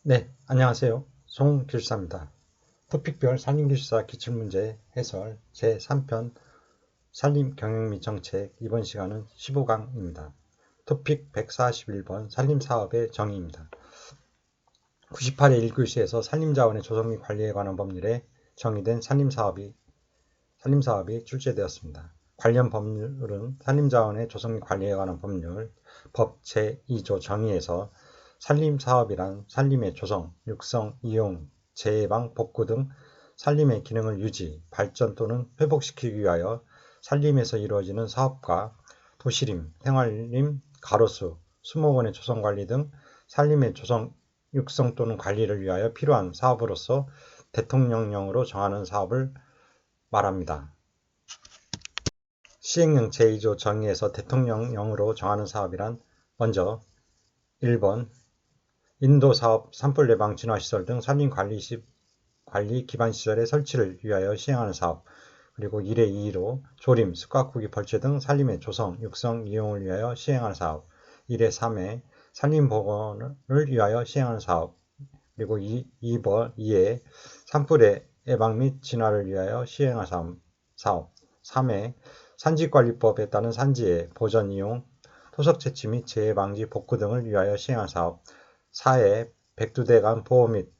네, 안녕하세요. 송길사입니다. 토픽별 산림기술사 기출문제 해설 제3편 산림경영 및 정책 이번 시간은 15강입니다. 토픽 141번 산림사업의 정의입니다. 98회 1교시에서 산림자원의 조성 및 관리에 관한 법률에 정의된 산림사업이 출제되었습니다. 관련 법률은 산림자원의 조성 및 관리에 관한 법률 법 제2조 정의에서 산림사업이란 산림의 조성, 육성, 이용, 재해방, 복구 등 산림의 기능을 유지, 발전 또는 회복시키기 위하여 산림에서 이루어지는 사업과 도시림, 생활림, 가로수, 수목원의 조성관리 등 산림의 조성, 육성 또는 관리를 위하여 필요한 사업으로서 대통령령으로 정하는 사업을 말합니다. 시행령 제2조 정의에서 대통령령으로 정하는 사업이란 먼저 1번 인도사업, 산불 예방 진화시설 등 산림관리 기반시설의 설치를 위하여 시행하는 사업, 그리고 1회 2로 조림, 숲가꾸기 벌채 등 산림의 조성, 육성, 이용을 위하여 시행하는 사업, 1회 3회 산림복원을 위하여 시행하는 사업, 그리고 2번 2회 산불의 예방 및 진화를 위하여 시행하는 사업, 3회 산지관리법에 따른 산지의 보전 이용, 토속 채취 및 재해 방지 복구 등을 위하여 시행하는 사업, 4회 백두대간 보호 및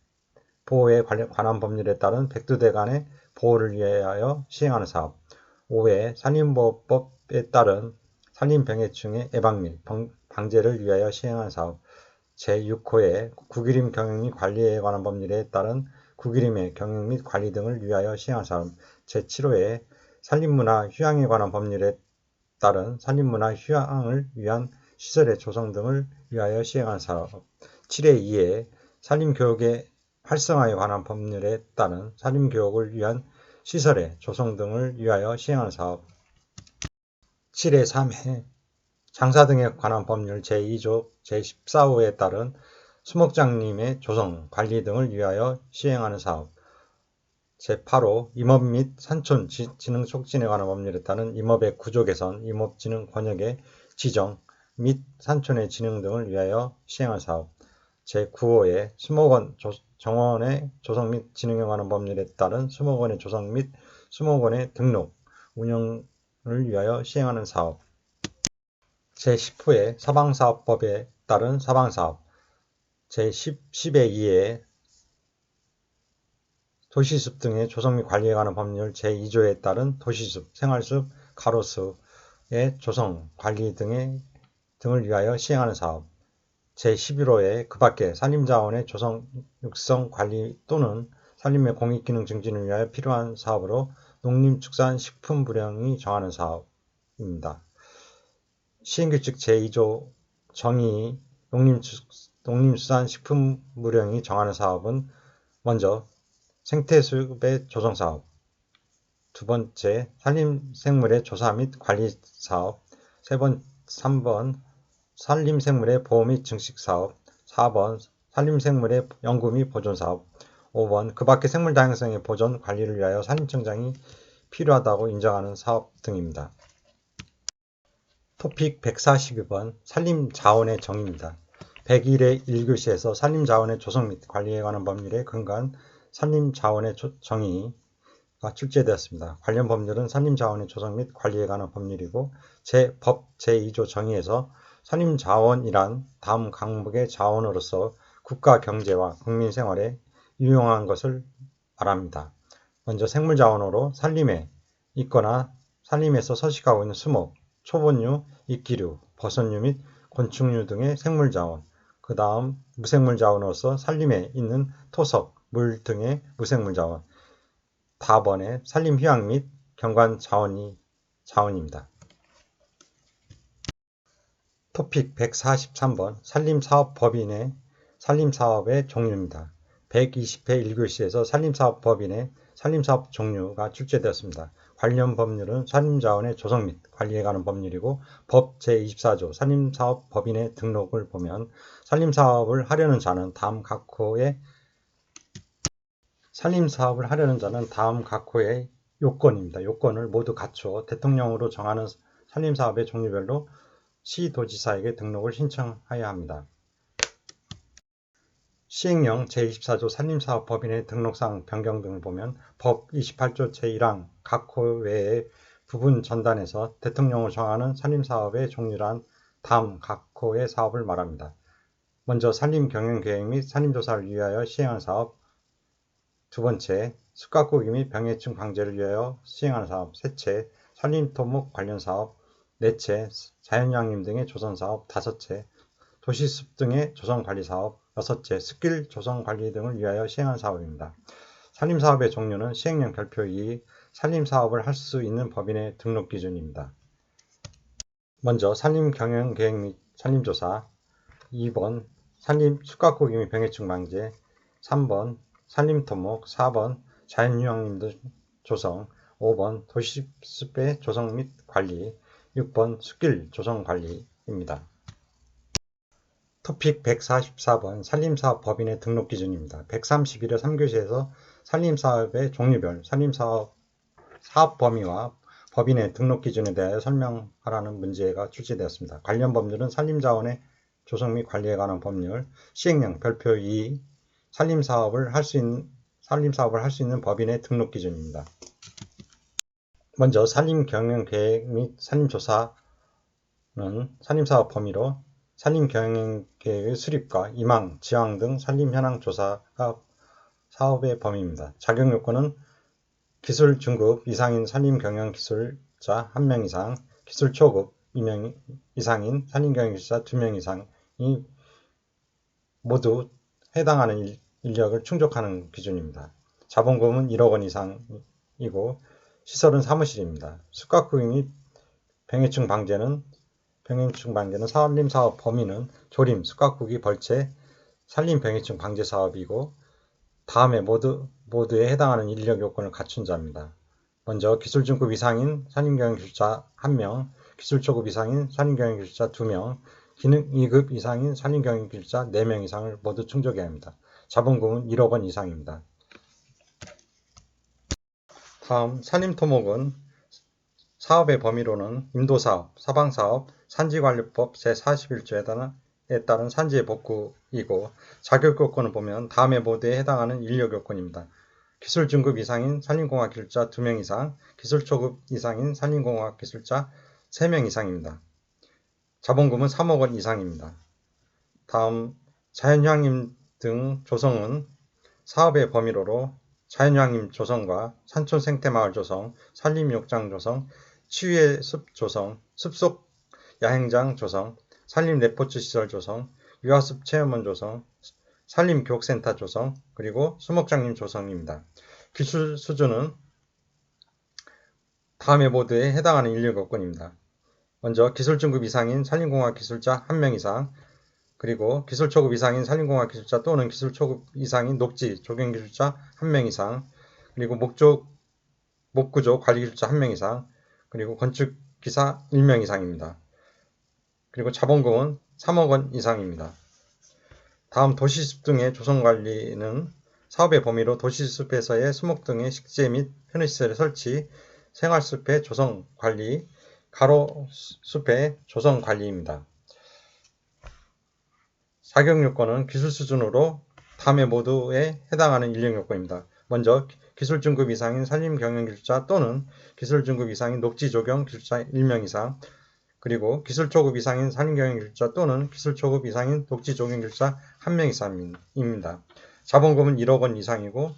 보호에 관한 법률에 따른 백두대간의 보호를 위하여 시행하는 사업, 5회 산림보호법에 따른 산림병해충의 예방 및 방제를 위하여 시행하는 사업, 제6호에 구기림 경영 및 관리에 관한 법률에 따른 구기림의 경영 및 관리 등을 위하여 시행하는 사업, 제7호에 산림문화 휴양에 관한 법률에 따른 산림문화 휴양을 위한 시설의 조성 등을 위하여 시행하는 사업, 7회 2회 산림교육의 활성화에 관한 법률에 따른 산림교육을 위한 시설의 조성 등을 위하여 시행하는 사업, 7회 3회 장사 등에 관한 법률 제2조 제14호에 따른 수목장림의 조성, 관리 등을 위하여 시행하는 사업, 제8호 임업 및 산촌 진흥 촉진에 관한 법률에 따른 임업의 구조 개선, 임업 진흥 권역의 지정 및 산촌의 진흥 등을 위하여 시행하는 사업, 제9호에 수목원 정원의 조성 및 진흥에 관한 법률에 따른 수목원의 조성 및 수목원의 등록, 운영을 위하여 시행하는 사업, 제10호에 사방사업법에 따른 사방사업, 제10회 2에 도시숲 등의 조성 및 관리에 관한 법률 제2조에 따른 도시숲, 생활숲, 가로수의 조성, 관리 등을 위하여 시행하는 사업, 제11호에 그 밖에 산림자원의 조성, 육성, 관리 또는 산림의 공익기능 증진을 위하여 필요한 사업으로 농림축산식품부령이 정하는 사업입니다. 시행규칙 제2조 정의 농림수산식품부령이 정하는 사업은 먼저 생태숲의 조성사업, 두 번째 산림생물의 조사 및 관리사업, 3번 산림생물의 보호 및 증식사업, 4번 산림생물의 연구 및 보존사업, 5번 그 밖의 생물 다양성의 보존, 관리를 위하여 산림청장이 필요하다고 인정하는 사업 등입니다. 토픽 142번 산림자원의 정의입니다. 101회 1교시에서 산림자원의 조성 및 관리에 관한 법률에 근거한 산림자원의 정의가 출제되었습니다. 관련 법률은 산림자원의 조성 및 관리에 관한 법률이고 법 제2조 정의에서 산림자원이란 다음 강목의 자원으로서 국가 경제와 국민 생활에 유용한 것을 말합니다. 먼저 생물자원으로 산림에 있거나 산림에서 서식하고 있는 수목, 초본류, 이끼류, 버섯류 및 곤충류 등의 생물자원, 그 다음 무생물자원으로서 산림에 있는 토석, 물 등의 무생물자원, 다번에 산림휴양 및 경관자원입니다. 토픽 143번 산림사업법인의 산림사업의 종류입니다. 120회 1교시에서 산림사업법인의 산림사업 종류가 출제되었습니다. 관련 법률은 산림자원의 조성 및 관리에 관한 법률이고 법 제24조 산림사업법인의 등록을 보면 산림사업을 하려는 자는 다음 각 호의 요건입니다. 요건을 모두 갖추어 대통령으로 정하는 산림사업의 종류별로 시도지사에게 등록을 신청해야 합니다. 시행령 제24조 산림사업법인의 등록사항 변경 등을 보면 법 28조 제1항 각 호 외의 부분 전단에서 대통령을 정하는 산림사업의 종류란 다음 각 호의 사업을 말합니다. 먼저 산림경영계획 및 산림조사를 위하여 시행하는 사업, 두 번째, 숲가꾸기 및 병해충 방제를 위하여 시행하는 사업, 셋째, 산림토목 관련 사업, 넷째, 자연양림 등의 조성사업, 다섯째, 도시숲 등의 조성관리사업, 여섯째, 숲길 조성관리 등을 위하여 시행하는 사업입니다. 산림사업의 종류는 시행령 별표 2, 산림사업을 할 수 있는 법인의 등록 기준입니다. 먼저 산림경영계획 및 산림조사, 2번 산림 숲가꾸기 및 병해충 방제, 3번 산림토목, 4번 자연휴양림 등 조성, 5번 도시숲의 조성 및 관리, 6번 숲길 조성 관리입니다. 토픽 144번 산림사업 법인의 등록 기준입니다. 131회 3교시에서 산림사업의 종류별, 산림사업 사업 범위와 법인의 등록 기준에 대하여 설명하라는 문제가 출제되었습니다. 관련 법률은 산림자원의 조성 및 관리에 관한 법률, 시행령 별표 2, 산림사업을 할 수 있는 법인의 등록 기준입니다. 먼저 산림경영계획 및 산림조사는 산림사업 범위로 산림경영계획의 수립과 임항, 지항 등 산림현황 조사가 사업의 범위입니다. 자격요건은 기술 중급 이상인 산림경영기술자 1명 이상, 기술 초급 2명 이상인 산림경영기술자 2명 이상이 모두 해당하는 인력을 충족하는 기준입니다. 자본금은 1억 원 이상이고 시설은 사무실입니다. 숲가꾸기 및 병해충 방제는 산림사업 범위는 조림, 숲가꾸기, 벌채, 산림병해충 방제 사업이고 다음에 모두에 해당하는 인력 요건을 갖춘 자입니다. 먼저 기술 중급 이상인 산림경영기술자 1명, 기술 초급 이상인 산림경영기술자 2명, 기능 2급 이상인 산림경영기술자 4명 이상을 모두 충족해야 합니다. 자본금은 1억 원 이상입니다. 다음 산림토목은 사업의 범위로는 임도사업, 사방사업, 산지관리법 제41조에 따른 산지의 복구이고 자격요건을 보면 다음의 모두에 해당하는 인력요건입니다. 기술 중급 이상인 산림공학기술자 2명 이상, 기술 초급 이상인 산림공학기술자 3명 이상입니다. 자본금은 3억 원 이상입니다. 다음 자연휴양림 등 조성은 사업의 범위로로 자연휴양림 조성과 산촌 생태마을 조성, 산림욕장 조성, 치유의 숲 조성, 숲속 야행장 조성, 산림 레포츠 시설 조성, 유아숲 체험원 조성, 산림교육센터 조성, 그리고 수목장림 조성입니다. 기술 수준은 다음의 모두에 해당하는 인력 요건입니다. 먼저 기술 중급 이상인 산림공학 기술자 1명 이상, 그리고 기술 초급 이상인 산림공학 기술자 또는 기술 초급 이상인 녹지 조경 기술자 1명 이상, 그리고 목구조 관리 기술자 1명 이상, 그리고 건축 기사 1명 이상입니다. 그리고 자본금은 3억 원 이상입니다. 다음 도시숲 등의 조성관리는 사업의 범위로 도시숲에서의 수목 등의 식재 및 편의시설의 설치, 생활숲의 조성관리, 가로숲의 조성관리입니다. 자격요건은 기술 수준으로 다음의 모두에 해당하는 인력요건입니다. 먼저 기술 중급 이상인 산림경영기술자 또는 기술 중급 이상인 녹지조경 기술자 1명 이상, 그리고 기술 초급 이상인 산림경영기술자 또는 기술 초급 이상인 녹지조경기술자 1명 이상입니다. 자본금은 1억 원 이상입니다.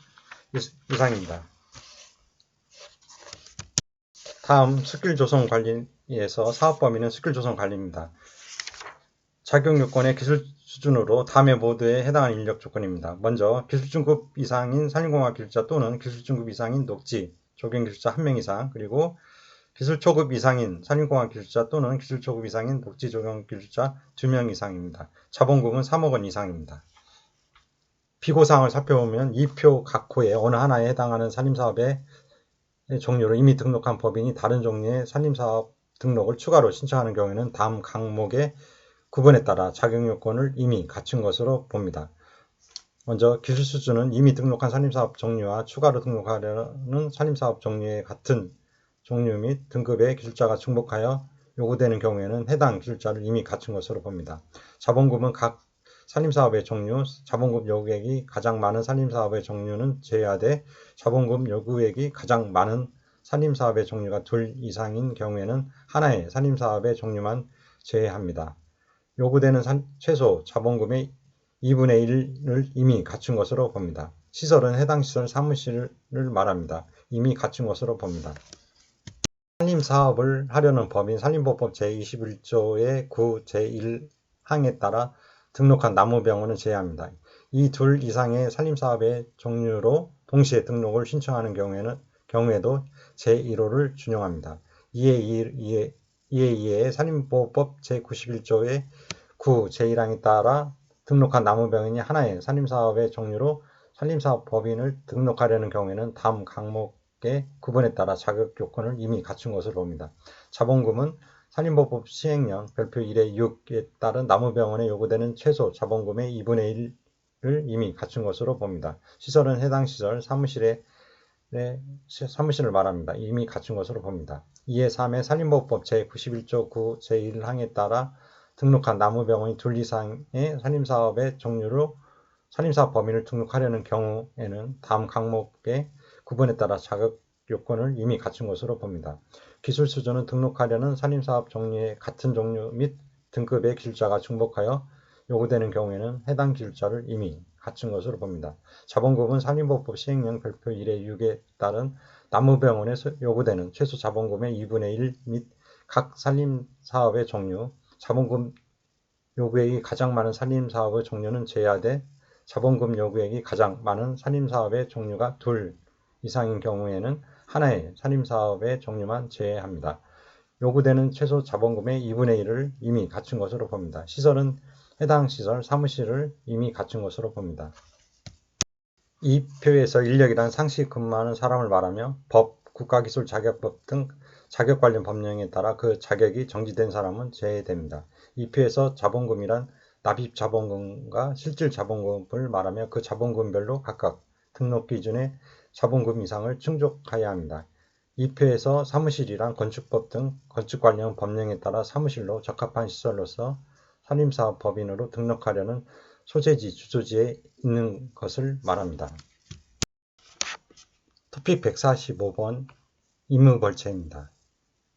다음 숲길조성관리에서 사업범위는 숲길조성관리입니다. 자격요건의 기술 수준으로 다음의 모두에 해당하는 인력 조건입니다. 먼저 기술 중급 이상인 산림공학 기술자 또는 기술 중급 이상인 녹지 조경 기술자 1명 이상, 그리고 기술 초급 이상인 산림공학 기술자 또는 기술 초급 이상인 녹지 조경 기술자 2명 이상입니다. 자본금은 3억 원 이상입니다. 비고사항을 살펴보면 이 표 각 호에 어느 하나에 해당하는 산림사업의 종류를 이미 등록한 법인이 다른 종류의 산림사업 등록을 추가로 신청하는 경우에는 다음 항목의 구분에 따라 자격요건을 이미 갖춘 것으로 봅니다. 먼저 기술 수준은 이미 등록한 산림사업 종류와 추가로 등록하려는 산림사업 종류의 같은 종류 및 등급의 기술자가 중복하여 요구되는 경우에는 해당 기술자를 이미 갖춘 것으로 봅니다. 자본금은 각 산림사업의 종류, 자본금 요구액이 가장 많은 산림사업의 종류는 제외하되 자본금 요구액이 가장 많은 산림사업의 종류가 둘 이상인 경우에는 하나의 산림사업의 종류만 제외합니다. 요구되는 최소 자본금의 2분의 1을 이미 갖춘 것으로 봅니다. 시설은 해당 시설 사무실을 말합니다. 이미 갖춘 것으로 봅니다. 산림사업을 하려는 법인 산림보호법 제21조의 9 제1항에 따라 등록한 나무병원은 제외합니다. 이 둘 이상의 산림사업의 종류로 동시에 등록을 신청하는 경우에도 제1호를 준용합니다. 이에 이에 산림보호법 제91조의 9 제1항에 따라 등록한 나무병원이 하나의 산림사업의 종류로 산림사업 법인을 등록하려는 경우에는 다음 항목의 구분에 따라 자격 요건을 이미 갖춘 것으로 봅니다. 자본금은 산림보호법 시행령 별표 1의 6에 따른 나무병원에 요구되는 최소 자본금의 2분의 1을 이미 갖춘 것으로 봅니다. 시설은 해당 시설 사무실을 말합니다. 이미 갖춘 것으로 봅니다. 2의 3의 산림보호법 제91조 9 제1항에 따라 등록한 나무병원이 둘 이상의 산림사업의 종류로 산림사업 범위를 등록하려는 경우에는 다음 항목의 구분에 따라 자격 요건을 이미 갖춘 것으로 봅니다. 기술 수준은 등록하려는 산림사업 종류의 같은 종류 및 등급의 기술자가 중복하여 요구되는 경우에는 해당 기술자를 이미 갖춘 것으로 봅니다. 자본금은 산림보호법 시행령 별표 1의 6에 따른 나무병원에 요구되는 최소 자본금의 2분의 1 및 각 산림사업의 종류, 자본금 요구액이 가장 많은 산림사업의 종류는 제외하되 자본금 요구액이 가장 많은 산림사업의 종류가 둘 이상인 경우에는 하나의 산림사업의 종류만 제외합니다. 요구되는 최소 자본금의 2분의 1을 이미 갖춘 것으로 봅니다. 시설은 해당 시설 사무실을 이미 갖춘 것으로 봅니다. 이 표에서 인력이란 상시 근무하는 사람을 말하며 법, 국가기술자격법 등 자격 관련 법령에 따라 그 자격이 정지된 사람은 제외됩니다. 이 표에서 자본금이란 납입 자본금과 실질 자본금을 말하며 그 자본금별로 각각 등록 기준의 자본금 이상을 충족하여야 합니다. 이 표에서 사무실이란 건축법 등 건축 관련 법령에 따라 사무실로 적합한 시설로서 산림사업 법인으로 등록하려는 소재지, 주소지에 있는 것을 말합니다. 토픽 145번 임무벌채입니다.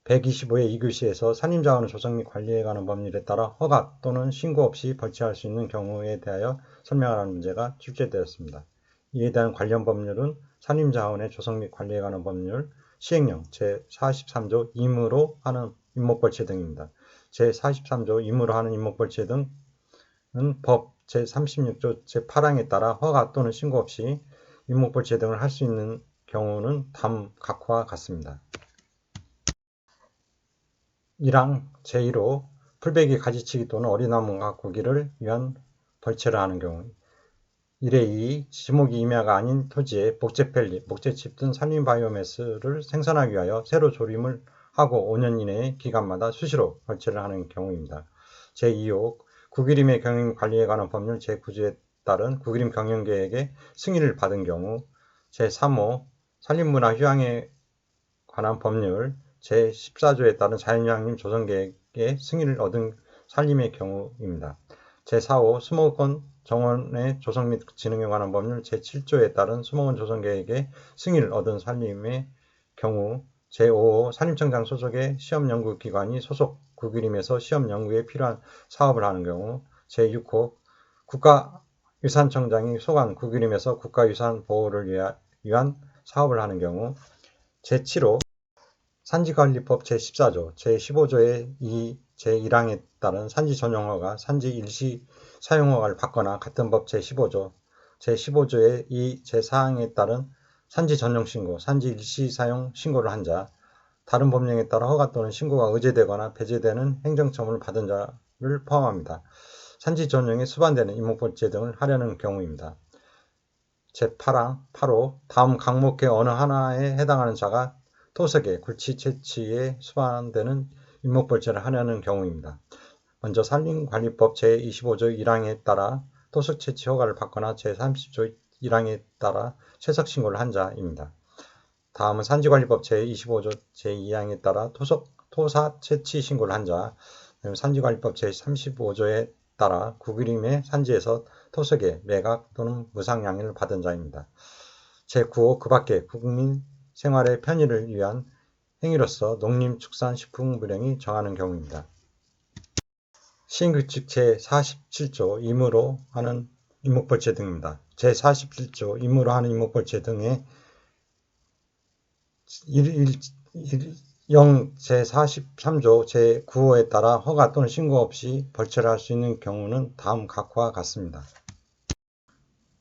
125의 2교시에서 산림자원 조성 및 관리에 관한 법률에 따라 허가 또는 신고 없이 벌채할 수 있는 경우에 대하여 설명하라는 문제가 출제되었습니다. 이에 대한 관련 법률은 산림자원의 조성 및 관리에 관한 법률, 시행령 제43조 임무로 하는 임목벌채 등입니다. 제43조 임무로 하는 임목벌채 등은 법 제36조 제8항에 따라 허가 또는 신고 없이 임목벌채 등을 할 수 있는 경우는 다음 각과 같습니다. 1항 제1호 풀베기 가지치기 또는 어리나무가 고기를 위한 벌채를 하는 경우 1의 2 지목이 임야가 아닌 토지에 목재펠릿, 목재칩 등 산림바이오매스를 생산하기 위하여 새로 조림을 하고 5년 이내의 기간마다 수시로 벌채를 하는 경우입니다. 제2호 구기림의 경영 관리에 관한 법률 제9조에 따른 구기림 경영계획의 승인을 받은 경우 제3호 산림문화 휴양에 관한 법률 제14조에 따른 자연휴양림 조성계획의 승인을 얻은 산림의 경우입니다. 제4호 수목원 정원의 조성 및 진흥에 관한 법률 제7조에 따른 수목원 조성계획의 승인을 얻은 산림의 경우 제5호 산림청장 소속의 시험연구기관이 소속 구기림에서 시험연구에 필요한 사업을 하는 경우 제6호 국가유산청장이 소관 구기림에서 국가유산 보호를 위한 사업을 하는 경우 제7호 산지관리법 제14조, 제15조의 2, 제1항에 따른 산지 전용허가, 산지 일시 사용허가를 받거나 같은 법 제15조, 제15조의 2, 제4항에 따른 산지 전용신고, 산지 일시 사용 신고를 한 자, 다른 법령에 따라 허가 또는 신고가 의제되거나 배제되는 행정처분을 받은 자를 포함합니다. 산지 전용에 수반되는 임목벌채 등을 하려는 경우입니다. 제8항 8호 다음 항목의 어느 하나에 해당하는 자가 토석에 굴치 채취에 수반되는 임목벌채를 하려는 경우입니다. 먼저 산림관리법 제25조 1항에 따라 토석 채취 허가를 받거나 제30조 1항에 따라 채석 신고를 한 자입니다. 다음은 산지관리법 제25조 제2항에 따라 토사 채취 신고를 한 자, 산지관리법 제35조에 따라 구그림의 산지에서 토속의 매각 또는 무상양해를 받은 자입니다. 제9호 그 밖에 국민 생활의 편의를 위한 행위로서 농림축산식품부령이 정하는 경우입니다. 시행규칙 제47조 임의로 하는 임목벌채 등입니다. 제47조 임의로 하는 임목벌채 등의 제43조 제9호에 따라 허가 또는 신고 없이 벌채를 할 수 있는 경우는 다음 각과 같습니다.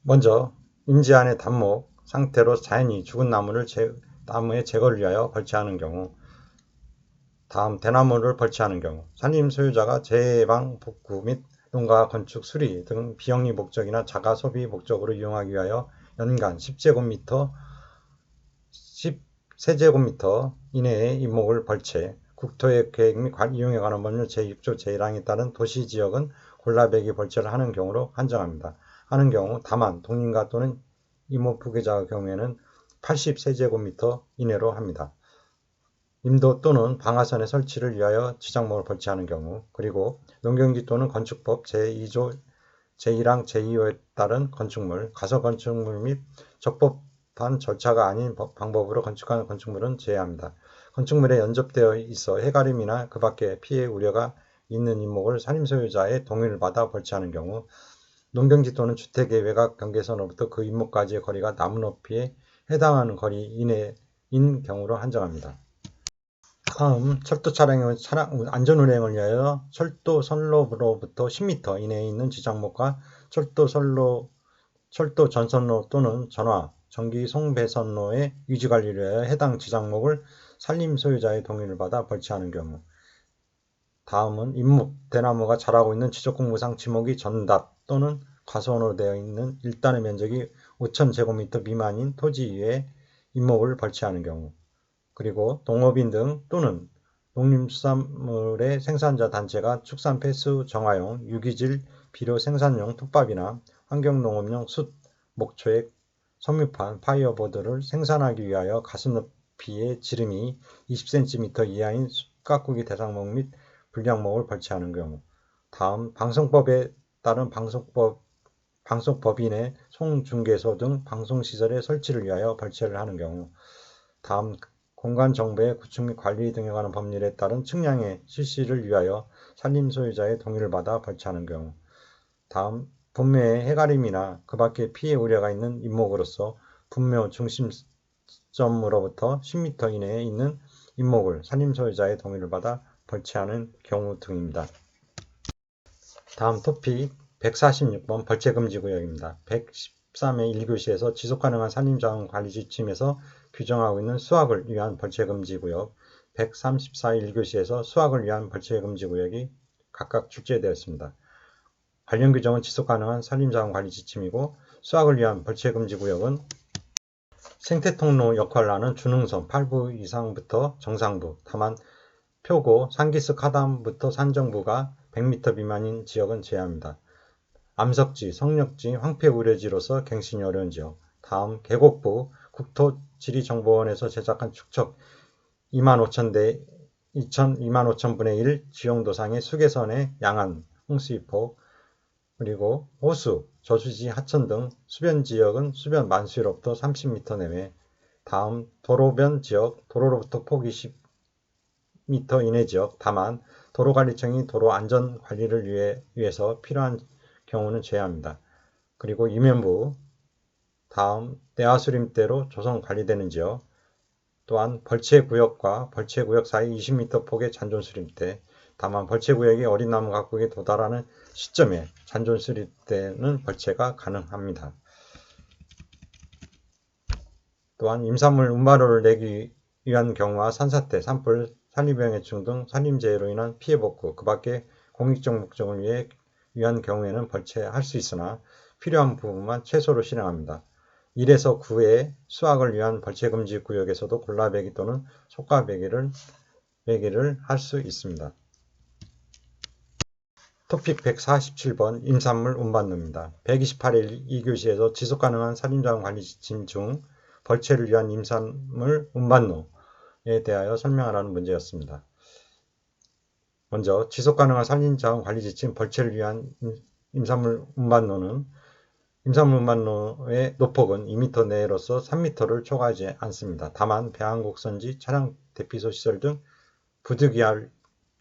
먼저 임지안의 단목 상태로 자연히 죽은 나무의 제거를 위하여 벌채하는 경우, 다음 대나무를 벌채하는 경우, 산림 소유자가 재해방 복구 및 농가 건축 수리 등 비영리 목적이나 자가 소비 목적으로 이용하기 위하여 연간 10세제곱미터 이내의 임목을 벌채, 국토의 계획 및 이용에 관한 법률 제6조 제1항에 따른 도시지역은 골라배기 벌채를 하는 경우로 한정합니다. 하는 경우 다만 동인가 또는 임목 부계자의 경우에는 80세제곱미터 이내로 합니다. 임도 또는 방화선의 설치를 위하여 지작목을 벌채하는 경우, 그리고 농경지 또는 건축법 제2조 제1항 제2호에 따른 건축물, 가설건축물 및 적법한 절차가 아닌 방법으로 건축하는 건축물은 제외합니다. 건축물에 연접되어 있어 해가림이나 그 밖에 피해 우려가 있는 임목을 산림소유자의 동의를 받아 벌채하는 경우, 농경지 또는 주택의 외곽 경계선으로부터 그 임목까지의 거리가 나무 높이에 해당하는 거리 이내인 경우로 한정합니다. 다음 철도 차량의 안전운행을 위하여 철도 선로로부터 10m 이내에 있는 지작목과 철도 전선로 또는 전화, 전기 송배선로의 유지관리를 위하여 해당 지작목을 산림 소유자의 동의를 받아 벌채하는 경우, 다음은 임목, 대나무가 자라고 있는 지적공무상 지목이 전답 또는 과수원으로 되어 있는 일단의 면적이 5,000제곱미터 미만인 토지 위에 임목을 벌채하는 경우, 그리고 농업인 등 또는 농림수산물의 생산자 단체가 축산 폐수 정화용, 유기질 비료 생산용 톱밥이나 환경농업용 숯, 목초액, 섬유판, 파이어보드를 생산하기 위하여 가슴 높이의 지름이 20cm 이하인 숯가꾸기 대상목 및 불량목을 벌채하는 경우, 다음 방송법에 따른 방송법인의 송중개소 등 방송시설의 설치를 위하여 벌채를 하는 경우, 다음 공간정보의 구축 및 관리 등에 관한 법률에 따른 측량의 실시를 위하여 산림 소유자의 동의를 받아 벌채하는 경우, 다음 분묘의 해가림이나 그 밖에 피해 우려가 있는 임목으로서 분묘 중심점으로부터 10m 이내에 있는 임목을 산림 소유자의 동의를 받아 벌채하는 경우 등입니다. 다음 토픽 146번 벌채금지구역입니다. 113의 1교시에서 지속가능한 산림자원 관리 지침에서 규정하고 있는 수확을 위한 벌채금지구역, 134의 1교시에서 수확을 위한 벌채금지구역이 각각 출제되었습니다. 관련 규정은 지속가능한 산림자원 관리 지침이고, 수확을 위한 벌채금지구역은 생태통로 역할을 하는 준흥선 8부 이상부터 정상부, 다만 표고, 산기슭 하단부터 산정부가 100m 미만인 지역은 제외합니다. 암석지, 성역지, 황폐 우려지로서 갱신이 어려운 지역, 다음 계곡부, 국토지리정보원에서 제작한 축척 25,000분의 1 지형도상의 수계선의 양안, 홍수위폭, 그리고 호수, 저수지, 하천 등 수변지역은 수변 만수로부터 30m 내외, 다음 도로변 지역, 도로로부터 폭 20m 이내 지역, 다만 도로관리청이 도로안전관리를 위해서 필요한 경우는 제외합니다. 그리고 이면부, 다음 내화수림대로 조성 관리되는 지역, 또한 벌채구역과 벌채구역 사이 20m 폭의 잔존수림대, 다만 벌채구역이 어린 나무 가꾸기에 도달하는 시점에 잔존수림대는 벌채가 가능합니다. 또한 임산물 운반로를 내기 위한 경우와 산사태, 산불, 산림병해충 등 산림재해로 인한 피해 복구, 그 밖에 공익적 목적을 위한 경우에는 벌채할 수 있으나 필요한 부분만 최소로 실행합니다. 1에서 9의 수확을 위한 벌채금지 구역에서도 골라배기 또는 속가배기를 할 수 있습니다. 토픽 147번 임산물 운반로입니다. 128일 2교시에서 지속가능한 산림자원 관리 지침 중 벌채를 위한 임산물 운반로에 대하여 설명하라는 문제였습니다. 먼저 지속가능한 산림자원 관리 지침 벌채를 위한 임산물 운반로는 임산물 운반로의 노폭은 2m 내로서 3m를 초과하지 않습니다. 다만 배항곡선지, 차량 대피소 시설 등 부득이할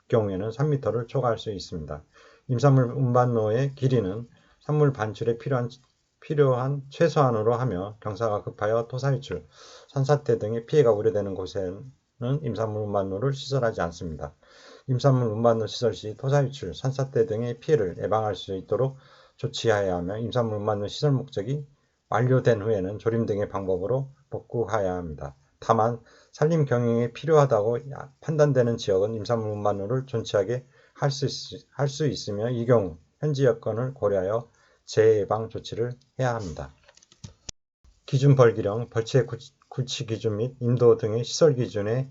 경우에는 3m를 초과할 수 있습니다. 임산물 운반로의 길이는 산물 반출에 필요한 최소한으로 하며 경사가 급하여 토사 유출, 산사태 등의 피해가 우려되는 곳에는 임산물 운반로를 시설하지 않습니다. 임산물 운반로 시설 시 토사 유출, 산사태 등의 피해를 예방할 수 있도록 조치하여야 하며 임산물 운반로 시설 목적이 완료된 후에는 조림 등의 방법으로 복구하여야 합니다. 다만 산림 경영에 필요하다고 판단되는 지역은 임산물 운반로를 존치하게 할 수 있으며 이 경우 현지 여건을 고려하여 재예방 조치를 해야 합니다. 기준 벌기령, 벌채 구치 기준 및 인도 등의 시설 기준의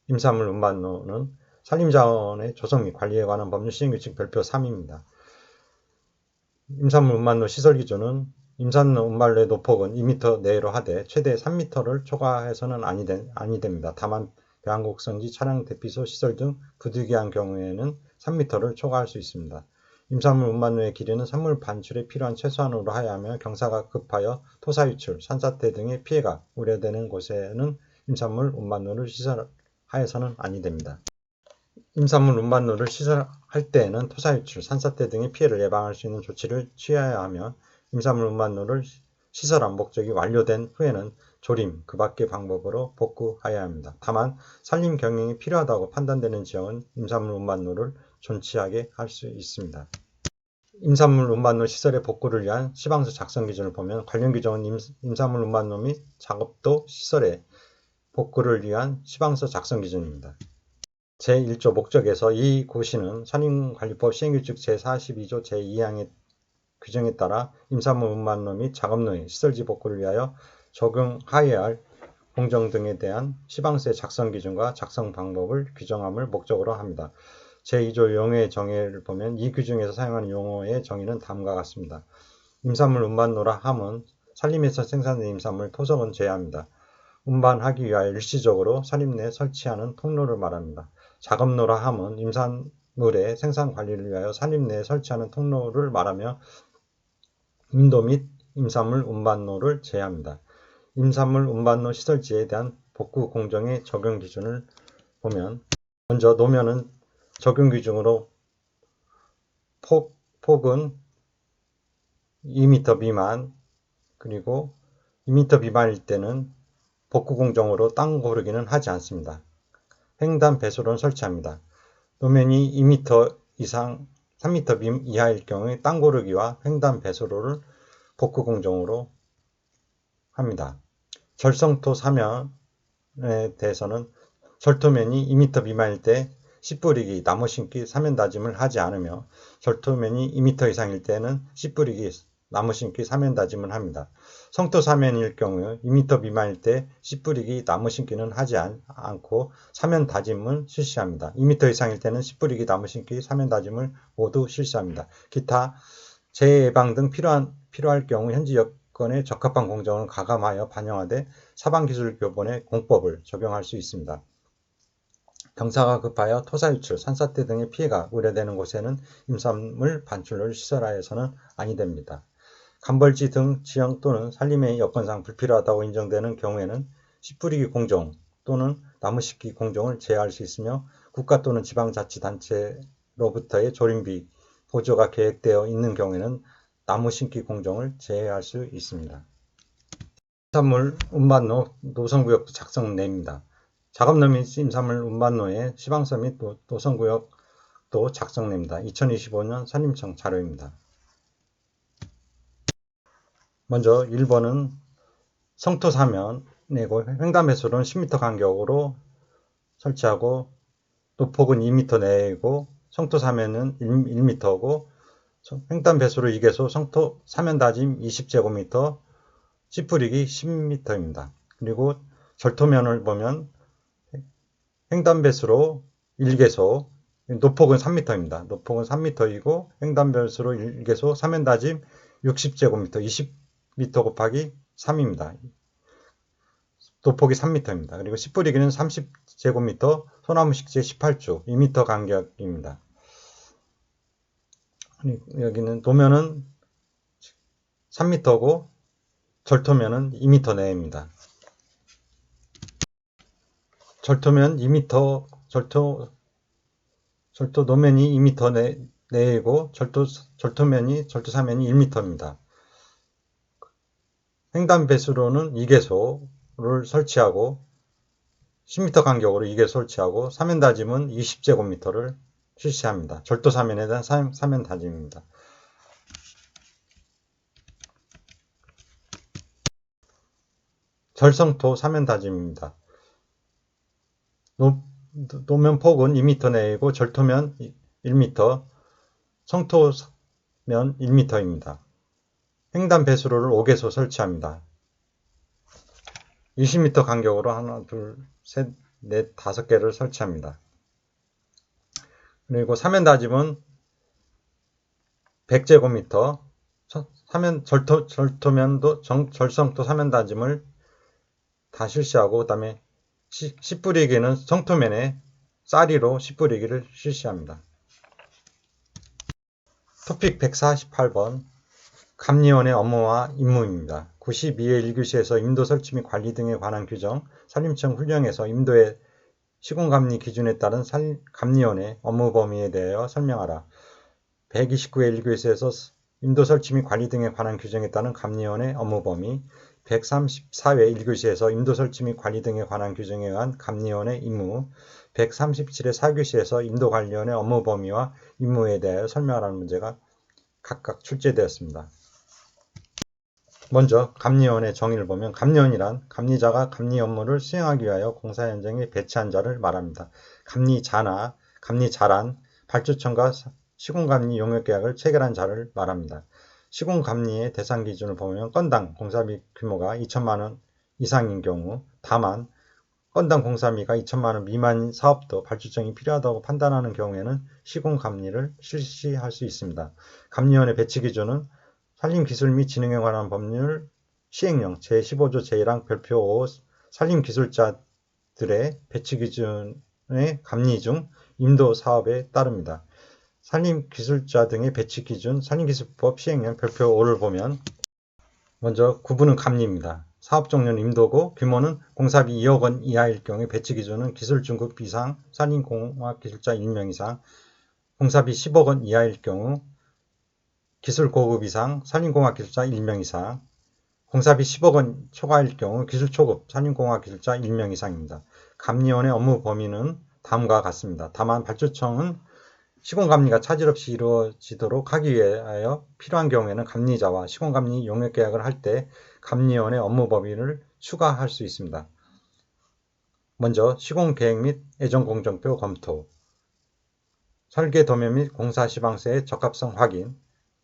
임산물 운반로는 산림자원의 조성 및 관리에 관한 법률 시행규칙 별표 3입니다. 임산물 운반로 시설 기준은 임산물 운반로의 노폭은 2m 내로 하되 최대 3m를 초과해서는 아니 됩니다. 다만 배항곡선지, 차량 대피소 시설 등 부득이한 경우에는 3m를 초과할 수 있습니다. 임산물 운반로의 길이는 산물 반출에 필요한 최소한으로 하여야 하며 경사가 급하여 토사 유출, 산사태 등의 피해가 우려되는 곳에는 임산물 운반로를 시설하여서는 아니 됩니다. 임산물 운반로를 시설할 때에는 토사 유출, 산사태 등의 피해를 예방할 수 있는 조치를 취해야 하며 임산물 운반로를 시설한 목적이 완료된 후에는 조림, 그 밖의 방법으로 복구하여야 합니다. 다만 산림 경영이 필요하다고 판단되는 지역은 임산물 운반로를 존치하게 할 수 있습니다. 임산물 운반로 시설의 복구를 위한 시방서 작성 기준을 보면 관련 규정은 임산물 운반로 및 작업도 시설의 복구를 위한 시방서 작성 기준입니다. 제1조 목적에서 이 고시는 산림관리법 시행규칙 제42조 제2항의 규정에 따라 임산물 운반로 및 작업로의 시설지 복구를 위하여 적용하여야 할 공정 등에 대한 시방서의 작성 기준과 작성 방법을 규정함을 목적으로 합니다. 제2조 용어의 정의를 보면 이 규정에서 사용하는 용어의 정의는 다음과 같습니다. 임산물 운반로라 함은 산림에서 생산된 임산물 토성은 제외합니다. 운반하기 위하여 일시적으로 산림 내에 설치하는 통로를 말합니다. 작업로라 함은 임산물의 생산 관리를 위하여 산림 내에 설치하는 통로를 말하며 인도 및 임산물 운반로를 제외합니다. 임산물 운반로 시설지에 대한 복구 공정의 적용 기준을 보면 먼저 노면은 적용 기준으로 폭은 2m 미만 그리고 2m 미만일 때는 복구 공정으로 땅 고르기는 하지 않습니다. 횡단 배수로는 설치합니다. 노면이 2m 이상 3m 이하일 경우에 땅 고르기와 횡단 배수로를 복구 공정으로 합니다. 절성토 사면에 대해서는 절토면이 2m 미만일 때 씨 뿌리기, 나무 심기, 사면 다짐을 하지 않으며 절토면이 2m 이상일 때는 씨 뿌리기, 나무 심기, 사면 다짐을 합니다. 성토 사면일 경우 2m 미만일 때 씨 뿌리기, 나무 심기는 하지 않고 사면 다짐을 실시합니다. 2m 이상일 때는 씨 뿌리기, 나무 심기, 사면 다짐을 모두 실시합니다. 기타 재예방 등 필요할 경우 현지 여건에 적합한 공정을 가감하여 반영하되 사방기술교본의 공법을 적용할 수 있습니다. 경사가 급하여 토사 유출, 산사태 등의 피해가 우려되는 곳에는 임산물 반출을 시설하여서는 아니 됩니다. 간벌지 등 지형 또는 산림의 여건상 불필요하다고 인정되는 경우에는 씨 뿌리기 공정 또는 나무 심기 공정을 제외할 수 있으며 국가 또는 지방자치단체로부터의 조림비 보조가 계획되어 있는 경우에는 나무 심기 공정을 제외할 수 있습니다. 임산물 운반로 노선구역도 작성냅니다. 작업로 및 임산물 운반로의 시방서 및 노선구역도 작성냅니다. 2025년 산림청 자료입니다. 먼저 1번은 성토 사면 내고 횡단 배수로는 10m 간격으로 설치하고 노폭은 2m 내고 성토 사면은 1m고 횡단 배수로 2개소, 성토 사면 다짐 20제곱미터, 씨 뿌리기 10m입니다. 그리고 절토면을 보면 횡단 배수로 1개소, 노폭은 3m입니다. 노폭은 3m이고 횡단 배수로 1개소, 사면 다짐 60제곱미터, 20m 곱하기 3입니다. 노폭이 3m입니다. 그리고 씨 뿌리기는 30제곱미터, 소나무 식재 18주, 2m 간격입니다. 여기는 도면은 3m고 절토면은 2m 내입니다. 절토면 2m, 절토 노면이 2m 내이고 절토사면이 1m입니다. 횡단 배수로는 2개소를 설치하고 10m 간격으로 2개소 설치하고 사면 다짐은 20제곱미터를 실시합니다. 절도 사면에 대한 사면 다짐입니다. 절성토 사면 다짐입니다. 노면 폭은 2m 내이고 절토면 1m, 성토면 1m입니다. 횡단 배수로를 5개소 설치합니다. 20m 간격으로 하나, 둘, 셋, 넷, 5개를 설치합니다. 그리고 사면 다짐은 100제곱미터, 절토면도 절성토 사면 다짐을 다 실시하고, 그 다음에 씨 뿌리기는 성토면에 쌀이로 씨 뿌리기를 실시합니다. 토픽 148번 감리원의 업무와 임무입니다. 92회 1교시에서 임도 설치 및 관리 등에 관한 규정, 산림청 훈령에서 임도의 시공감리 기준에 따른 감리원의 업무 범위에 대하여 설명하라. 129회 1교시에서 임도 설치 및 관리 등에 관한 규정에 따른 감리원의 업무 범위, 134회 1교시에서 임도 설치 및 관리 등에 관한 규정에 의한 감리원의 임무, 137회 4교시에서 임도관리원의 업무 범위와 임무에 대하여 설명하라는 문제가 각각 출제되었습니다. 먼저 감리원의 정의를 보면 감리원이란 감리자가 감리 업무를 수행하기 위하여 공사 현장에 배치한 자를 말합니다. 감리자나 감리자란 발주청과 시공감리 용역계약을 체결한 자를 말합니다. 시공감리의 대상 기준을 보면 건당 공사비 규모가 2천만 원 이상인 경우, 다만 건당 공사비가 2천만 원 미만인 사업도 발주청이 필요하다고 판단하는 경우에는 시공감리를 실시할 수 있습니다. 감리원의 배치 기준은 산림기술 및 진흥에 관한 법률 시행령 제15조 제1항 별표 5 산림기술자들의 배치 기준의 감리 중 임도 사업에 따릅니다. 산림기술자 등의 배치 기준 산림기술법 시행령 별표 5를 보면 먼저 구분은 감리입니다. 사업 종류는 임도고 규모는 공사비 2억 원 이하일 경우 배치 기준은 기술 중급 이상 산림공학기술자 1명 이상, 공사비 10억 원 이하일 경우 기술 고급 이상 산림공학기술자 1명 이상, 공사비 10억 원 초과일 경우 기술 초급 산림공학기술자 1명 이상입니다. 감리원의 업무 범위는 다음과 같습니다. 다만 발주청은 시공감리가 차질 없이 이루어지도록 하기 위하여 필요한 경우에는 감리자와 시공감리 용역계약을 할 때 감리원의 업무 범위를 추가할 수 있습니다. 먼저 시공계획 및 애정공정표 검토, 설계 도면 및 공사 시방세의 적합성 확인,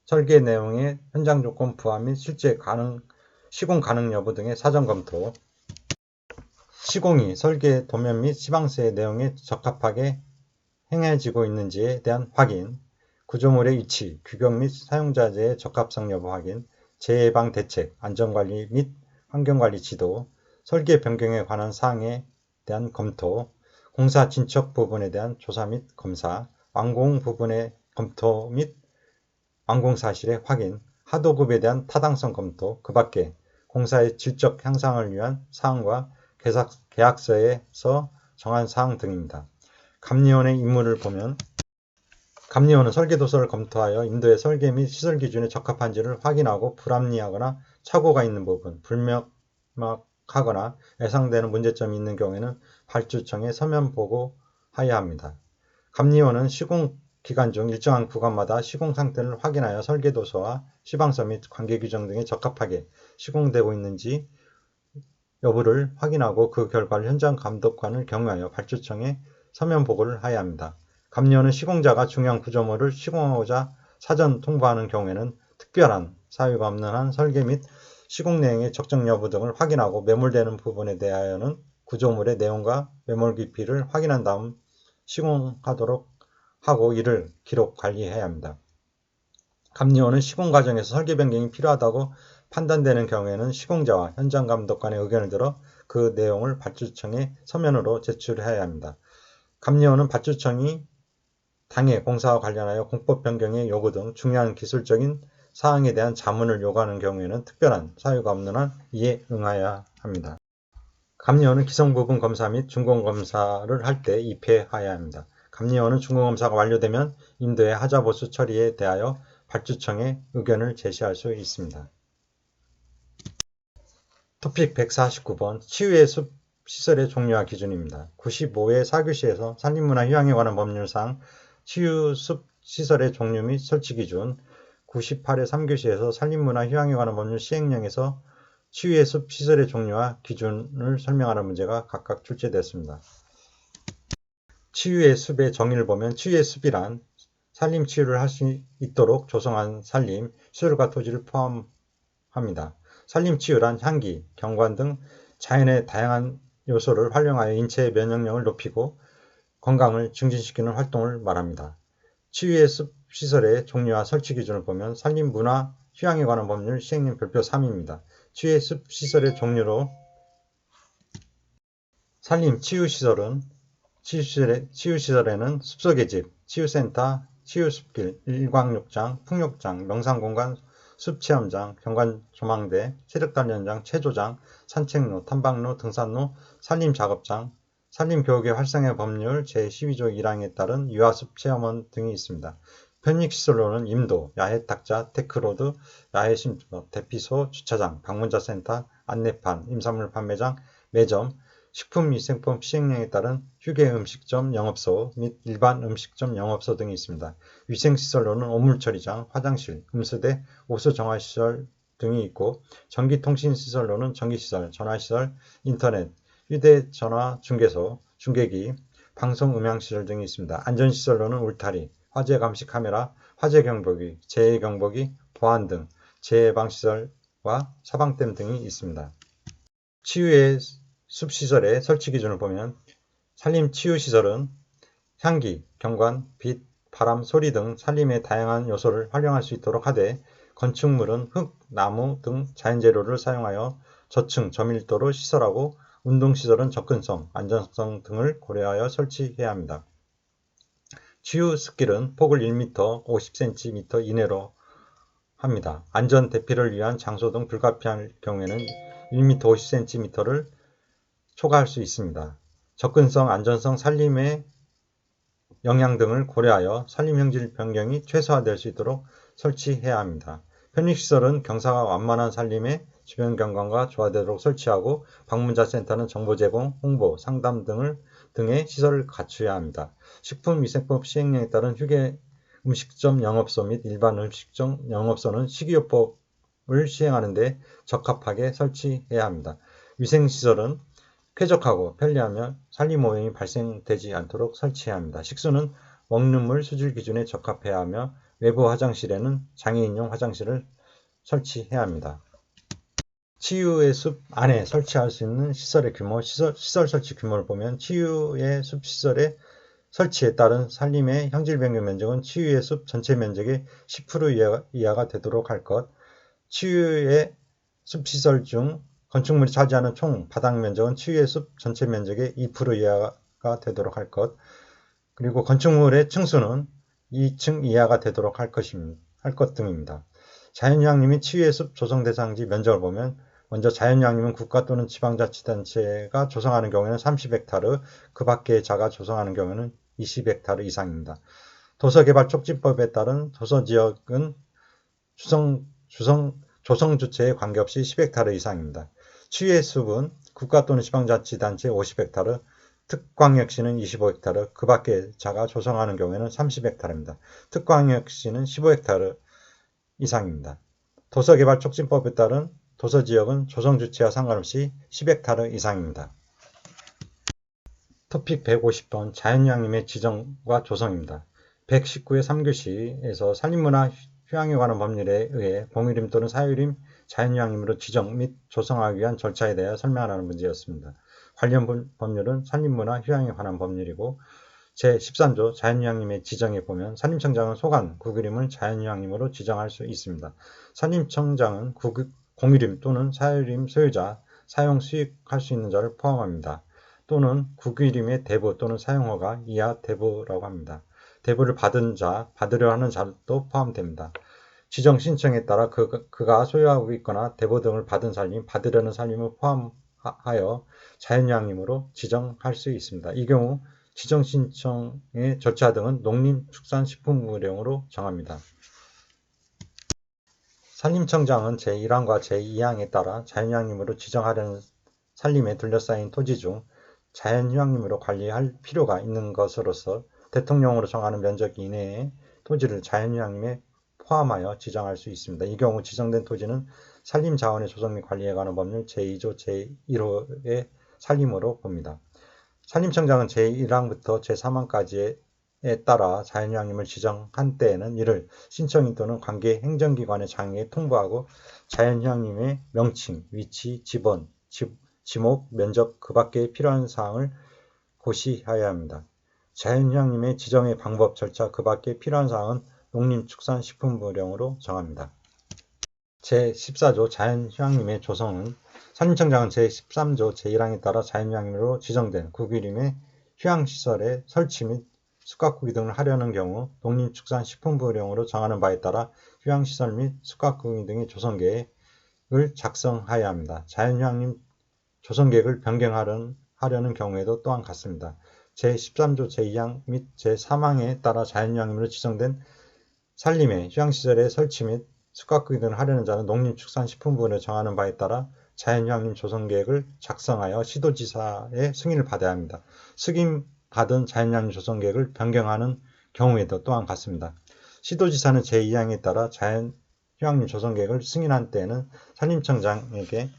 설계 내용의 현장 조건 부합 및 실제 시공 가능 여부 등의 사전 검토, 시공이 설계 도면 및 시방세의 내용에 적합하게 행해지고 있는지에 대한 확인, 구조물의 위치, 규격 및 사용자재의 적합성 여부 확인, 재해 예방 대책, 안전관리 및 환경관리 지도, 설계 변경에 관한 사항에 대한 검토, 공사 진척 부분에 대한 조사 및 검사, 완공 부분의 검토 및 완공 사실의 확인, 하도급에 대한 타당성 검토, 그 밖에 공사의 질적 향상을 위한 사항과 계약서에서 정한 사항 등입니다. 감리원의 임무를 보면 감리원은 설계도서를 검토하여 임도의 설계 및 시설 기준에 적합한지를 확인하고 불합리하거나 착오가 있는 부분, 불명확하거나 예상되는 문제점이 있는 경우에는 발주청에 서면 보고하여야 합니다. 감리원은 시공 기간 중 일정한 구간마다 시공 상태를 확인하여 설계도서와 시방서 및 관계규정 등에 적합하게 시공되고 있는지 여부를 확인하고 그 결과를 현장 감독관을 경유하여 발주청에 서면 보고를 하여야 합니다. 감리원은 시공자가 중요한 구조물을 시공하고자 사전 통보하는 경우에는 특별한 사유가 없는 한 설계 및 시공 내용의 적정 여부 등을 확인하고 매몰되는 부분에 대하여는 구조물의 내용과 매몰 깊이를 확인한 다음 시공하도록 하고 이를 기록 관리해야 합니다. 감리원은 시공 과정에서 설계 변경이 필요하다고 판단되는 경우에는 시공자와 현장 감독관의 의견을 들어 그 내용을 발주청에 서면으로 제출해야 합니다. 감리원은 발주청이 당해 공사와 관련하여 공법 변경의 요구 등 중요한 기술적인 사항에 대한 자문을 요구하는 경우에는 특별한 사유가 없는 한 이에 응하여야 합니다. 감리원은 기성부분 검사 및 준공검사를 할 때 입회하여야 합니다. 감리원은 준공검사가 완료되면 임도의 하자보수 처리에 대하여 발주청에 의견을 제시할 수 있습니다. 토픽 149번 치유의 숲 시설의 종류와 기준입니다. 95회 4교시에서 산림문화 휴양에 관한 법률상 치유 숲 시설의 종류 및 설치 기준, 98회 3교시에서 산림문화 휴양에 관한 법률 시행령에서 치유의 숲 시설의 종류와 기준을 설명하는 문제가 각각 출제되었습니다. 치유의 숲의 정의를 보면 치유의 숲이란 산림 치유를 할 수 있도록 조성한 산림, 시설과 토지를 포함합니다. 산림 치유란 향기, 경관 등 자연의 다양한 요소를 활용하여 인체의 면역력을 높이고 건강을 증진시키는 활동을 말합니다. 치유의 숲 시설의 종류와 설치 기준을 보면 산림 문화 휴양에 관한 법률 시행령 별표 3입니다. 치유의 숲 시설의 종류로 산림 치유시설은 치유시설에는 숲속의 집, 치유센터, 치유숲길, 일광욕장, 풍욕장, 명상공간, 숲체험장, 경관조망대, 체력단련장, 체조장, 산책로, 탐방로, 등산로, 산림작업장, 산림교육의 활성화 법률 제12조 1항에 따른 유아숲 체험원 등이 있습니다. 편익시설로는 임도, 야외탁자, 테크로드, 야외쉼터, 대피소, 주차장, 방문자센터, 안내판, 임산물 판매장, 매점, 식품위생법 시행령에 따른 휴게음식점 영업소 및 일반 음식점 영업소 등이 있습니다. 위생시설로는 오물처리장, 화장실, 음수대, 오수정화시설 등이 있고 전기통신시설로는 전기시설, 전화시설, 인터넷, 휴대전화 중개소, 중계기, 방송음향시설 등이 있습니다. 안전시설로는 울타리, 화재감시 카메라, 화재경보기, 재해경보기, 보안 등 재해예방시설과 사방댐 등이 있습니다. 치유의 숲시설의 설치 기준을 보면 산림치유시설은 향기, 경관, 빛, 바람, 소리 등 산림의 다양한 요소를 활용할 수 있도록 하되 건축물은 흙, 나무 등 자연재료를 사용하여 저층, 저밀도로 시설하고 운동시설은 접근성, 안전성 등을 고려하여 설치해야 합니다. 치유숲길은 폭을 1m, 50cm 이내로 합니다. 안전 대피를 위한 장소 등 불가피할 경우에는 1m, 50cm를 초과할 수 있습니다. 접근성, 안전성, 산림의 영향 등을 고려하여 산림 형질 변경이 최소화될 수 있도록 설치해야 합니다. 편익시설은 경사가 완만한 산림의 주변 경관과 조화되도록 설치하고 방문자 센터는 정보 제공, 홍보, 상담 등의 시설을 갖춰야 합니다. 식품위생법 시행령에 따른 휴게 음식점 영업소 및 일반 음식점 영업소는 식이요법을 시행하는 데 적합하게 설치해야 합니다. 위생시설은 쾌적하고 편리하며 산림오염이 발생되지 않도록 설치해야 합니다. 식수는 먹는 물 수질 기준에 적합해야 하며 외부 화장실에는 장애인용 화장실을 설치해야 합니다. 치유의 숲 안에 설치할 수 있는 시설의 규모, 시설 설치 규모를 보면 치유의 숲 시설의 설치에 따른 산림의 형질 변경 면적은 치유의 숲 전체 면적의 10% 이하가 되도록 할 것, 치유의 숲 시설 중 건축물이 차지하는 총 바닥 면적은 치유의 숲 전체 면적의 2% 이하가 되도록 할 것, 그리고 건축물의 층수는 2층 이하가 되도록 할 것 등입니다. 자연휴양림이 치유의 숲 조성 대상지 면적을 보면 먼저 자연휴양림은 국가 또는 지방자치단체가 조성하는 경우에는 30헥타르, 그 밖의 자가 조성하는 경우에는 20헥타르 이상입니다. 도서개발촉진법에 따른 도서지역은 조성주체에 관계없이 10헥타르 이상입니다. 치유의 숲은 국가 또는 지방자치단체 50헥타르, 특광역시는 25헥타르, 그 밖의 자가 조성하는 경우에는 30헥타르입니다. 특광역시는 15헥타르 이상입니다. 도서개발촉진법에 따른 도서지역은 조성주체와 상관없이 10헥타르 이상입니다. 토픽 150번 자연휴양림의 지정과 조성입니다. 119회 3교시에서 산림문화 휴양에 관한 법률에 의해 공유림 또는 사유림 자연휴양림으로 지정 및 조성하기 위한 절차에 대해 설명하라는 문제였습니다. 관련 법률은 산림문화 휴양에 관한 법률이고 제13조 자연휴양림의 지정에 보면 산림청장은 소관, 국유림을 자연휴양림으로 지정할 수 있습니다. 산림청장은 공유림 또는 사유림 소유자, 사용 수익할 수 있는 자를 포함합니다. 또는 국유림의 대부 또는 사용허가 이하 대부라고 합니다. 대부를 받은 자, 받으려 하는 자도 포함됩니다. 지정 신청에 따라 그가 소유하고 있거나 대보 등을 받은 살림, 받으려는 살림을 포함하여 자연휴양림으로 지정할 수 있습니다. 이 경우 지정 신청의 절차 등은 농림축산식품부령으로 정합니다. 산림청장은 제1항과 제2항에 따라 자연휴양림으로 지정하려는 산림에 둘러싸인 토지 중 자연휴양림으로 관리할 필요가 있는 것으로서 대통령으로 정하는 면적 이내의 토지를 자연휴양림에 포함하여 지정할 수 있습니다. 이 경우 지정된 토지는 산림자원의 조성 및 관리에 관한 법률 제2조 제1호의 산림으로 봅니다. 산림청장은 제1항부터 제3항까지에 따라 자연휴양림을 지정한 때에는 이를 신청인 또는 관계 행정기관의 장에게 통보하고 자연휴양림의 명칭, 위치, 지번, 지목, 면적 그 밖에 필요한 사항을 고시하여야 합니다. 자연휴양림의 지정의 방법, 절차 그 밖에 필요한 사항은 농림축산식품부령으로 정합니다. 제14조 자연휴양림의 조성은 산림청장은 제13조 제1항에 따라 자연휴양림으로 지정된 국유림의 휴양시설의 설치 및 숙각구기 등을 하려는 경우 농림축산식품부령으로 정하는 바에 따라 휴양시설 및 숙각구기 등의 조성계획을 작성하여야 합니다. 자연휴양림 조성계획을 변경하려는 경우에도 또한 같습니다. 제13조 제2항 및 제3항에 따라 자연휴양림으로 지정된 산림의 휴양시설의 설치 및 숙각구기 등을 하려는 자는 농림축산식품부를 정하는 바에 따라 자연휴양림 조성계획을 작성하여 시도지사의 승인을 받아야 합니다. 승인받은 자연휴양림 조성계획을 변경하는 경우에도 또한 같습니다. 시도지사는 제2항에 따라 자연휴양림 조성계획을 승인한 때에는 산림청장에게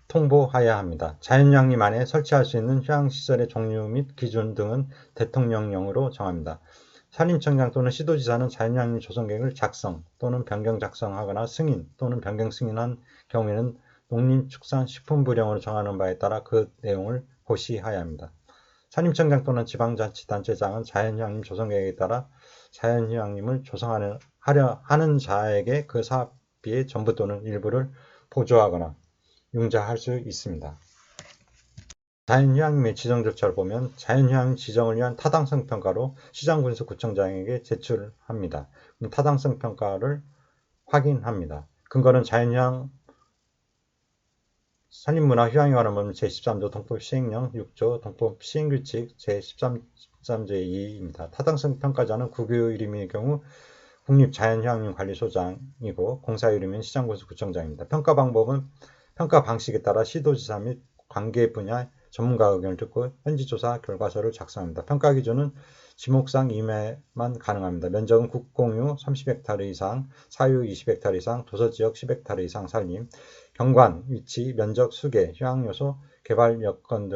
통보하여야 합니다. 자연휴양림 안에 설치할 수 있는 휴양시설의 종류 및 기준 등은 대통령령으로 정합니다. 산림청장 또는 시도지사는 자연휴양림 조성계획을 작성 또는 변경 작성하거나 승인 또는 변경 승인한 경우에는 농림축산식품부령으로 정하는 바에 따라 그 내용을 고시하여야 합니다. 산림청장 또는 지방자치단체장은 자연휴양림 조성계획에 따라 자연휴양림을 조성하려 하는 자에게 그 사업비의 전부 또는 일부를 보조하거나 융자할 수 있습니다. 자연휴양림의 지정 절차를 보면 자연휴양림 지정을 위한 타당성 평가로 시장군수구청장에게 제출합니다. 타당성 평가를 확인합니다. 근거는 자연휴양 산림문화휴양에 관한 법률 제13조 동법 시행령 6조 동법 시행규칙 제13조의 2입니다. 타당성 평가자는 국유이름의 경우 국립자연휴양림관리소장이고 공사이름은 시장군수구청장입니다. 평가 방법은 평가 방식에 따라 시도지사 및 관계 분야 전문가 의견을 듣고 현지조사 결과서를 작성합니다. 평가 기준은 지목상 임해만 가능합니다. 면적은 국공유 30헥타르 이상, 사유 20헥타르 이상, 도서지역 10헥타르 이상 산림, 경관, 위치, 면적, 수계, 휴양요소, 개발 여건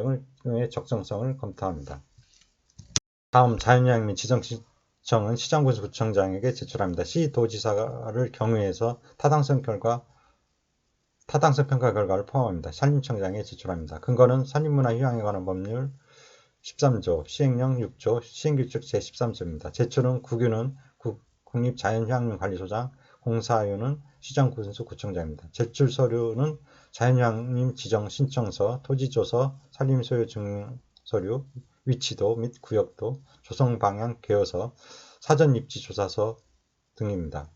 등의 적정성을 검토합니다. 다음 자연휴양림 지정 신청은 시장군수구청장에게 제출합니다. 시도지사를 경유해서 타당성 평가 결과를 포함합니다. 산림청장에 제출합니다. 근거는 산림문화휴양에 관한 법률 13조, 시행령 6조, 시행규칙 제13조입니다. 제출은 국유는 국립자연휴양림관리소장, 공사유는 시장군수구청장입니다. 제출 서류는 자연휴양림 지정 신청서, 토지조서, 산림소유 증명서류, 위치도 및 구역도, 조성방향 개요서, 사전입지조사서 등입니다.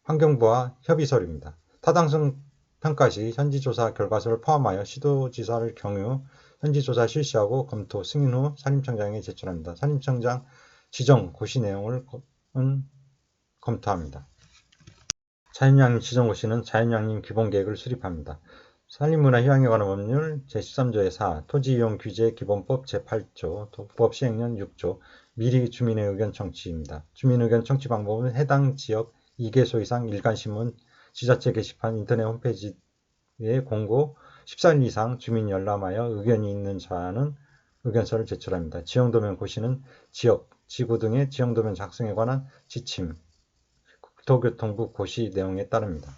환경부와 협의서류입니다. 타당성 평가 시 현지조사 결과서를 포함하여 시도지사를 경유 현지조사 실시하고 검토, 승인 후 산림청장에 제출합니다. 산림청장 지정 고시 내용을 검토합니다. 자연휴양림 지정 고시는 자연휴양림 기본계획을 수립합니다. 산림문화휴양에 관한 법률 제13조의 4, 토지이용규제 기본법 제8조, 도법 시행령 6조, 미리 주민의 의견 청취입니다. 주민의견 청취 방법은 해당 지역 2개소 이상 일간신문, 지자체 게시판, 인터넷 홈페이지에 공고, 14일 이상 주민 열람하여 의견이 있는 자는 의견서를 제출합니다. 지형도면 고시는 지역, 지구 등의 지형도면 작성에 관한 지침, 국토교통부 고시 내용에 따릅니다.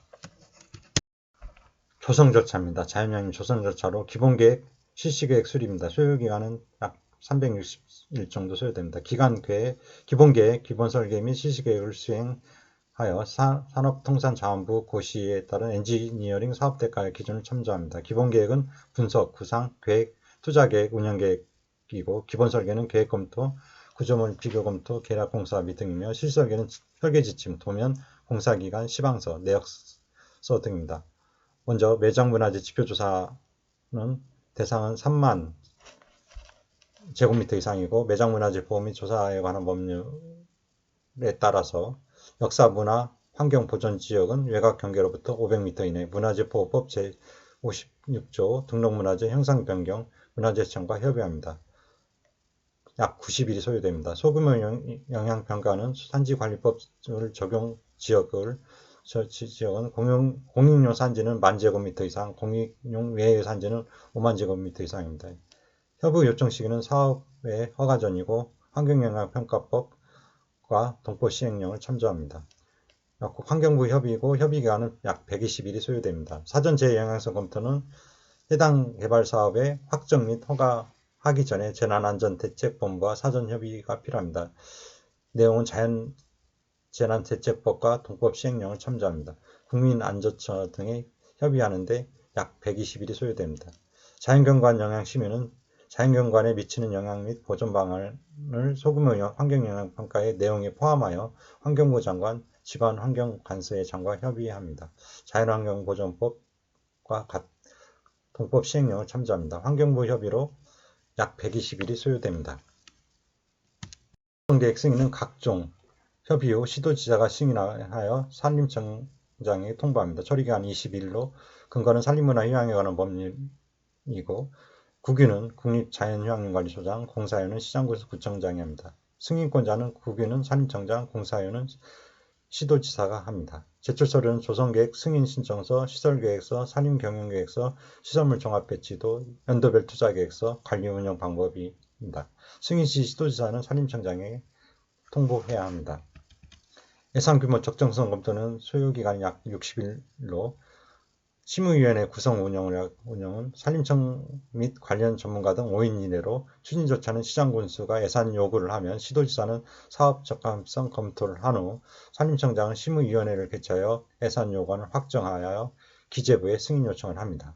조성 절차입니다. 자연휴양림 조성 절차로 기본계획, 실시계획 수립입니다. 소요기간은 약 360일 정도 소요됩니다. 기간계획, 기본계획, 기본설계 및 실시계획을 수행하여 산업통상자원부 고시에 따른 엔지니어링 사업대가의 기준을 참조합니다. 기본계획은 분석, 구상, 계획, 투자계획, 운영계획이고 기본설계는 계획검토, 구조물 비교 검토, 계략 공사비 등이며 실설계는 설계 지침, 도면, 공사기간, 시방서, 내역서 등입니다. 먼저 매장문화재 지표조사는 대상은 3만 제곱미터 이상이고 매장문화재 보호 및 조사에 관한 법률에 따라서 역사문화 환경보전지역은 외곽 경계로부터 500m 이내 문화재보호법 제56조 등록문화재 형상변경 문화재청과 협의합니다. 약 90일이 소요됩니다. 소규모 영향평가는 산지관리법을 적용 지역은 공익용 산지는 10,000제곱미터 이상, 공익용 외의 산지는 50,000제곱미터 이상입니다. 협의 요청 시기는 사업의 허가 전이고 환경영향평가법과 동법 시행령을 참조합니다. 환경부 협의고 협의기간은 약 120일이 소요됩니다. 사전 재영향성 검토는 해당 개발 사업의 확정 및 허가하기 전에 재난안전대책본부와 사전 협의가 필요합니다. 내용은 재난대책법과 동법 시행령을 참조합니다. 국민안전처 등에 협의하는데 약 120일이 소요됩니다. 자연경관 영향심의는 자연경관에 미치는 영향 및 보존 방안을 소규모 환경영향평가의 내용에 포함하여 환경부 장관, 지방환경관서의 장과 협의합니다. 자연환경보존법과 동법 시행령을 참조합니다. 환경부 협의로 약 120일이 소요됩니다. 계획 승인은 각종 협의 후 시도지사가 승인하여 산림청장에 통보합니다. 처리기간 20일로 근거는 산림문화휴양에 관한 법률이고 국유는 국립자연휴양림관리소장, 공사위원은 시장구청장이 합니다. 승인권자는 국유는 산림청장, 공사위원은 시도지사가 합니다. 제출서류는 조성계획, 승인신청서, 시설계획서, 산림경영계획서, 시설물 종합배치도, 연도별 투자계획서, 관리운영 방법입니다. 승인시 시도지사는 산림청장에 통보해야 합니다. 예산규모 적정성 검토는 소요기간이 약 60일로 심의위원회 구성 운영은 산림청 및 관련 전문가 등 5인 이내로 추진조치 하는 시장군수가 예산 요구를 하면 시도지사는 사업 적합성 검토를 한 후 산림청장은 심의위원회를 개최하여 예산 요구안을 확정하여 기재부에 승인 요청을 합니다.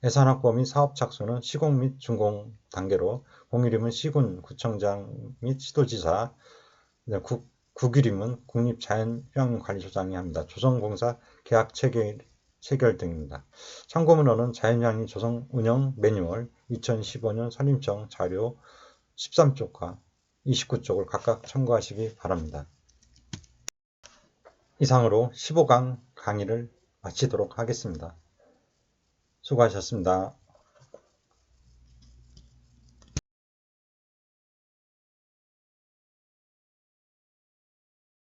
예산 확보 및 사업 착수는 시공 및 준공 단계로 공유림은 시군, 구청장 및 시도지사, 국유림은 국립자연휴양림관리소장이 합니다. 조성공사 계약 체결 등입니다. 참고문헌은 자연휴양림 조성 운영 매뉴얼 2015년 산림청 자료 13쪽과 29쪽을 각각 참고하시기 바랍니다. 이상으로 15강 강의를 마치도록 하겠습니다. 수고하셨습니다.